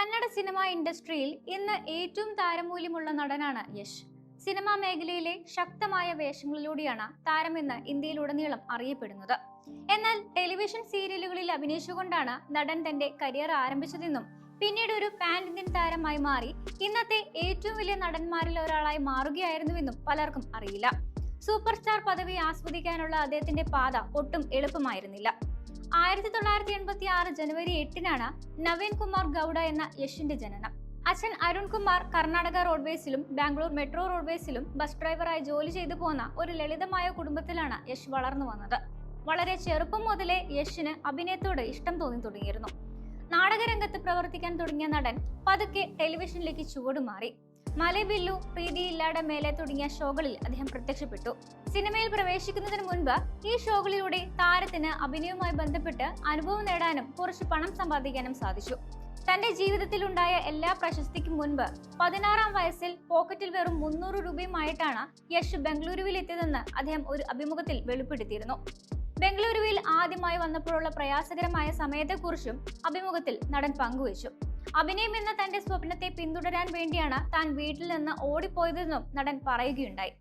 Kannada cinema ഇൻഡസ്ട്രിയിൽ ഇന്ന് ഏറ്റവും താരമൂല്യമുള്ള നടനാണ് യശ്. സിനിമാ മേഖലയിലെ ശക്തമായ വേഷങ്ങളിലൂടെയാണ് താരം ഇന്ന് ഇന്ത്യയിലുടനീളം അറിയപ്പെടുന്നത്. എന്നാൽ ടെലിവിഷൻ സീരിയലുകളിൽ അഭിനയിച്ചുകൊണ്ടാണ് നടൻ തന്റെ കരിയർ ആരംഭിച്ചതെന്നും പിന്നീട് ഒരു പാൻ ഇന്ത്യൻ താരമായി മാറി ഇന്നത്തെ ഏറ്റവും വലിയ നടന്മാരിൽ ഒരാളായി മാറുകയായിരുന്നുവെന്നും പലർക്കും അറിയില്ല. സൂപ്പർ സ്റ്റാർ പദവി ആസ്വദിക്കാനുള്ള അദ്ദേഹത്തിന്റെ പാത ഒട്ടും എളുപ്പമായിരുന്നില്ല. 1986 ജനുവരി 8-നാണ് നവീൻ കുമാർ ഗൌഡ എന്ന യഷിന്റെ ജനനം. അച്ഛൻ അരുൺ കുമാർ കർണാടക റോഡ്വേസിലും ബാംഗ്ലൂർ മെട്രോ റോഡ്വേസിലും ബസ് ഡ്രൈവറായി ജോലി ചെയ്തു പോന്ന ഒരു ലളിതമായ കുടുംബത്തിലാണ് യശ് വളർന്നു വന്നത്. വളരെ ചെറുപ്പം മുതലേ യഷിന് അഭിനയത്തോട് ഇഷ്ടം തോന്നി തുടങ്ങിയിരുന്നു. നാടകരംഗത്ത് പ്രവർത്തിക്കാൻ തുടങ്ങിയ നടൻ പതുക്കെ ടെലിവിഷനിലേക്ക് ചുവടുമാറി. മലബില്ലു, പ്രീതിയില്ലാടെ മേലെ തുടങ്ങിയ ഷോകളിൽ അദ്ദേഹം പ്രത്യക്ഷപ്പെട്ടു. സിനിമയിൽ പ്രവേശിക്കുന്നതിന് മുൻപ് ഈ ഷോകളിലൂടെ താരത്തിന് അഭിനയവുമായി ബന്ധപ്പെട്ട് അനുഭവം നേടാനും കുറച്ച് പണം സമ്പാദിക്കാനും സാധിച്ചു. തന്റെ ജീവിതത്തിൽ ഉണ്ടായ എല്ലാ പ്രശസ്തിക്കും മുൻപ് 16-ാം വയസ്സിൽ പോക്കറ്റിൽ വെറും 300 രൂപയുമായിട്ടാണ് യശ് ബംഗളൂരുവിൽ എത്തിയതെന്ന് അദ്ദേഹം ഒരു അഭിമുഖത്തിൽ വെളിപ്പെടുത്തിയിരുന്നു. ബംഗളൂരുവിൽ ആദ്യമായി വന്നപ്പോഴുള്ള പ്രയാസകരമായ സമയത്തെക്കുറിച്ചും അഭിമുഖത്തിൽ നടൻ പങ്കുവച്ചു. അഭിനയം എന്ന തന്റെ സ്വപ്നത്തെ പിന്തുടരാൻ വേണ്ടിയാണ് താൻ വീട്ടിൽ നിന്ന് ഓടിപ്പോയതെന്നും നടൻ പറയുകയുണ്ടായി.